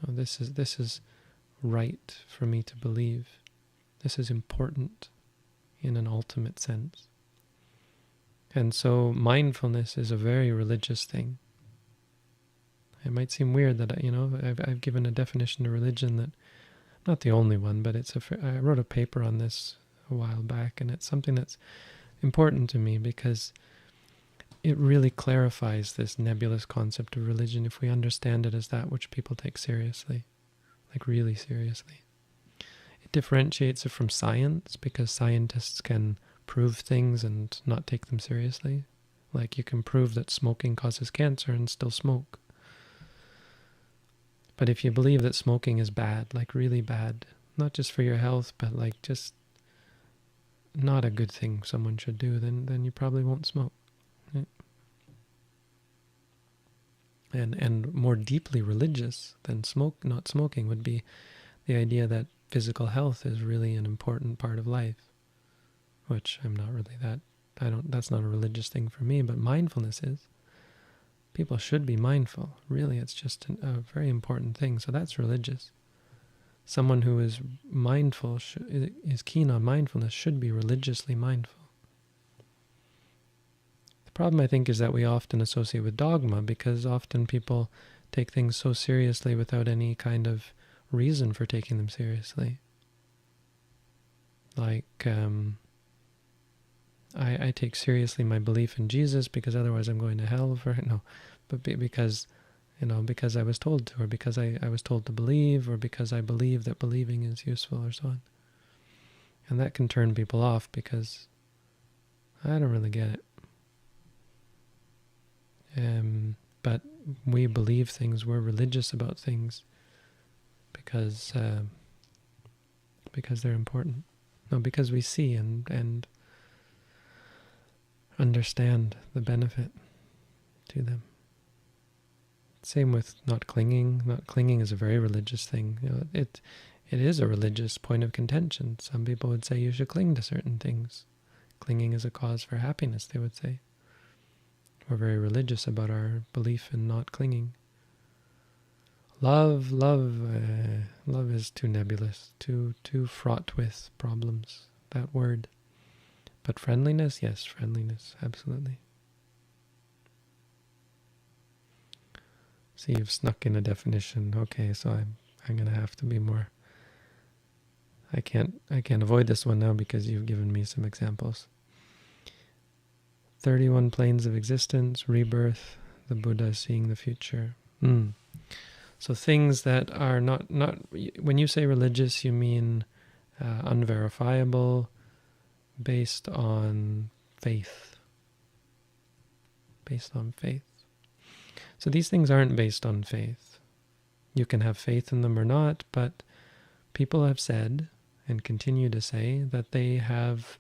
Oh, this is right for me to believe. This is important in an ultimate sense. And so mindfulness is a very religious thing. It might seem weird that I've given a definition to religion that, not the only one, but I wrote a paper on this a while back, and it's something that's important to me because it really clarifies this nebulous concept of religion if we understand it as that which people take seriously, like really seriously. It differentiates it from science because scientists can prove things and not take them seriously. Like you can prove that smoking causes cancer and still smoke. But if you believe that smoking is bad, like really bad, not just for your health, but like just not a good thing someone should do, then you probably won't smoke. Right? And more deeply religious than not smoking would be the idea that physical health is really an important part of life. Which I'm not really that's not a religious thing for me, but mindfulness is. People should be mindful. Really, it's just a very important thing. So that's religious. Someone who is mindful, is keen on mindfulness, should be religiously mindful. The problem, I think, is that we often associate with dogma, because often people take things so seriously without any kind of reason for taking them seriously. Like, I take seriously my belief in Jesus because otherwise I'm going to hell because I was told to, or because I was told to believe, or because I believe that believing is useful, or so on. And that can turn people off because I don't really get it. But we believe things, we're religious about things because they're important. No, because we see and understand the benefit to them. Same with not clinging. Not clinging is a very religious thing. It is a religious point of contention. Some people would say you should cling to certain things. Clinging is a cause for happiness, they would say. We're very religious about our belief in not clinging. Love is too nebulous, too fraught with problems, that word. But friendliness, yes, friendliness, absolutely. See, you've snuck in a definition. Okay, so I'm going to have to be more. I can't avoid this one now because you've given me some examples. 31 planes of existence, rebirth, the Buddha seeing the future. So things that are not. When you say religious, you mean unverifiable, based on faith. Based on faith. So these things aren't based on faith. You can have faith in them or not, but people have said, and continue to say, that they have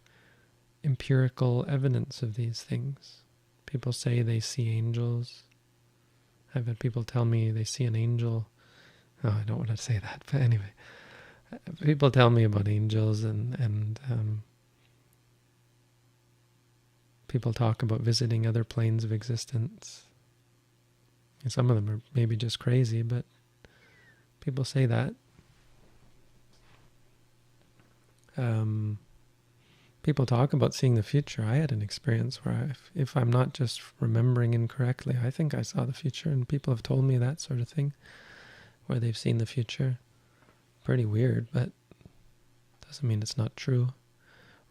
empirical evidence of these things. People say they see angels. I've had people tell me they see an angel. Oh, I don't want to say that, but anyway. People tell me about angels, and people talk about visiting other planes of existence. And some of them are maybe just crazy, but people say that. People talk about seeing the future. I had an experience where if I'm not just remembering incorrectly, I think I saw the future, and people have told me that sort of thing, where they've seen the future. Pretty weird, but doesn't mean it's not true.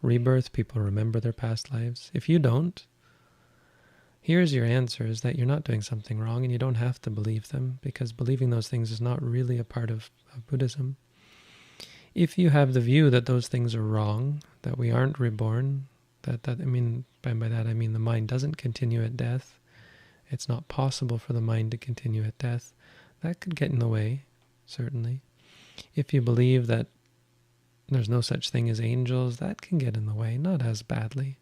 Rebirth, people remember their past lives. If you don't, here's your answer, is that you're not doing something wrong, and you don't have to believe them, because believing those things is not really a part of Buddhism. If you have the view that those things are wrong, that we aren't reborn, by that I mean the mind doesn't continue at death, it's not possible for the mind to continue at death, that could get in the way, certainly. If you believe that there's no such thing as angels, that can get in the way, not as badly.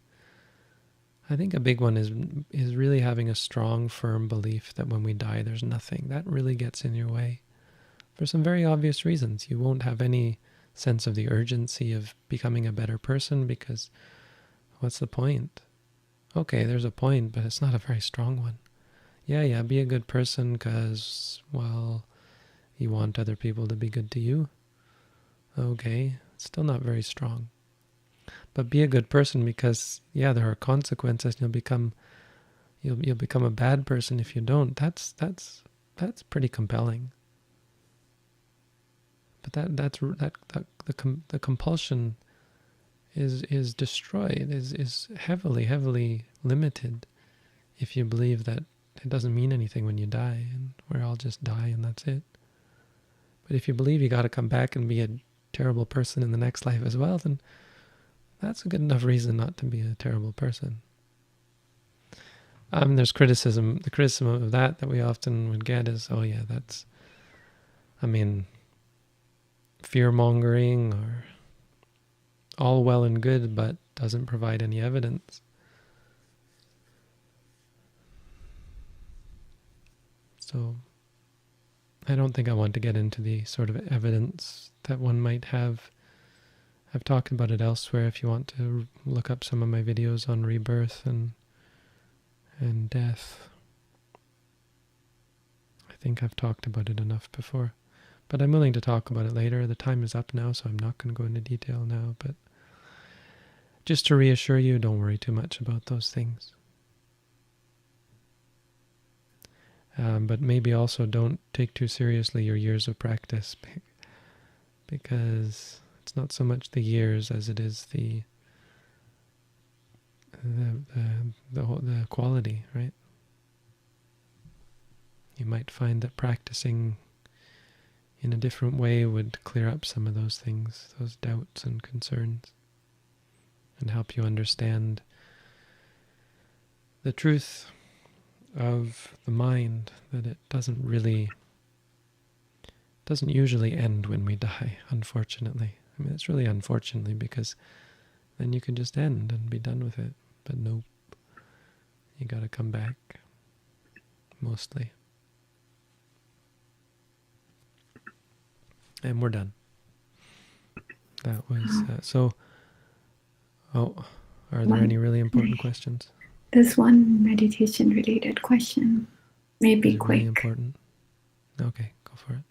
I think a big one is really having a strong, firm belief that when we die there's nothing. That really gets in your way. For some very obvious reasons. You won't have any sense of the urgency of becoming a better person, because what's the point? Okay, there's a point, but it's not a very strong one. Yeah, be a good person because, well, you want other people to be good to you. Okay, it's still not very strong. But be a good person because, yeah, there are consequences. You'll become a bad person if you don't. That's pretty compelling. But the compulsion is destroyed, is heavily limited if you believe that it doesn't mean anything when you die, and we're all just die and that's it. But if you believe you got to come back and be a terrible person in the next life as well, then that's a good enough reason not to be a terrible person. There's criticism. The criticism of that we often would get is, oh yeah, that's, fear-mongering, or all well and good, but doesn't provide any evidence. So I don't think I want to get into the sort of evidence that one might have. I've talked about it elsewhere if you want to look up some of my videos on rebirth and death. I think I've talked about it enough before. But I'm willing to talk about it later. The time is up now, so I'm not going to go into detail now. But just to reassure you, don't worry too much about those things. But maybe also don't take too seriously your years of practice, because it's not so much the years as it is the quality, right? You might find that practicing in a different way would clear up some of those things, those doubts and concerns, and help you understand the truth of the mind, that it doesn't usually end when we die, unfortunately. It's really unfortunately, because then you can just end and be done with it. But nope, you got to come back, mostly. And we're done. That was, are there any really important questions? There's one meditation-related question. Maybe quick. Really important? Okay, go for it.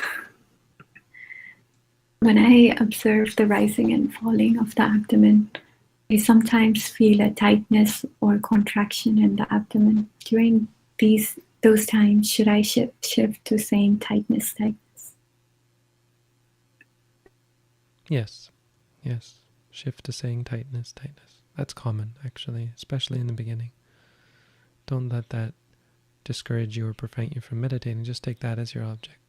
When I observe the rising and falling of the abdomen, I sometimes feel a tightness or contraction in the abdomen. During those times, should I shift to saying tightness? Yes. Shift to saying tightness. That's common, actually, especially in the beginning. Don't let that discourage you or prevent you from meditating. Just take that as your object.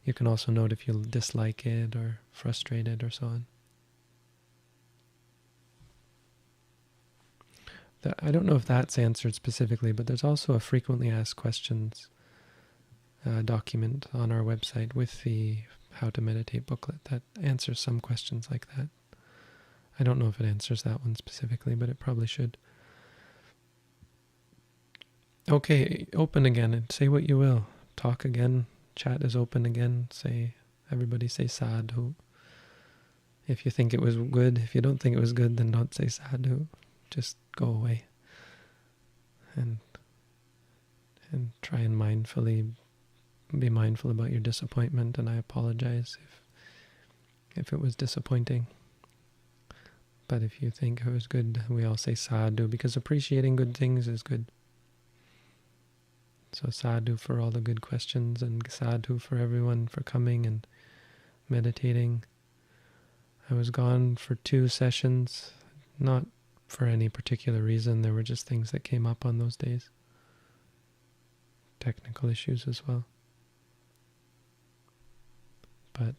You can also note if you dislike it or frustrated or so on. I don't know if that's answered specifically, but there's also a frequently asked questions document on our website with the How to Meditate booklet that answers some questions like that. I don't know if it answers that one specifically, but it probably should. Okay, open again and say what you will. Talk again. Chat is open again. Everybody say sadhu. If you think it was good, if you don't think it was good, then don't say sadhu. Just go away. And try and be mindful about your disappointment, and I apologize if it was disappointing. But if you think it was good, we all say sadhu, because appreciating good things is good. So sadhu for all the good questions, and sadhu for everyone for coming and meditating. I was gone for 2 sessions, not for any particular reason. There were just things that came up on those days. Technical issues as well. But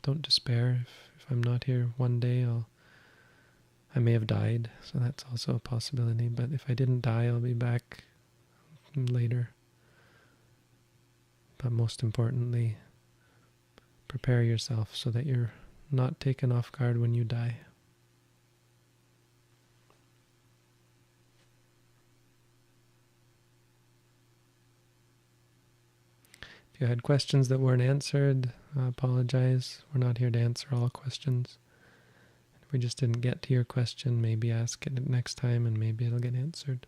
don't despair. If I'm not here one day, I may have died, so that's also a possibility. But if I didn't die, I'll be back later. But most importantly, prepare yourself so that you're not taken off guard when you die. If you had questions that weren't answered, I apologize. We're not here to answer all questions. If we just didn't get to your question, maybe ask it next time and maybe it'll get answered.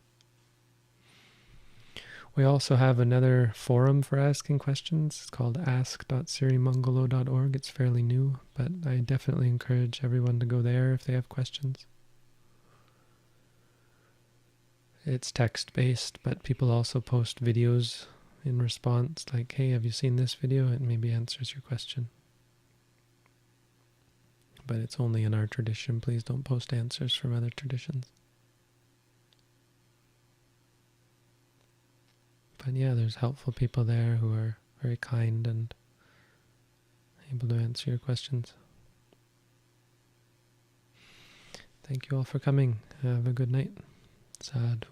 We also have another forum for asking questions. It's called ask.sirimangalo.org. It's fairly new, but I definitely encourage everyone to go there if they have questions. It's text-based, but people also post videos in response, like, hey, have you seen this video? It maybe answers your question. But it's only in our tradition. Please don't post answers from other traditions. But yeah, there's helpful people there who are very kind and able to answer your questions. Thank you all for coming. Have a good night. Sadhu.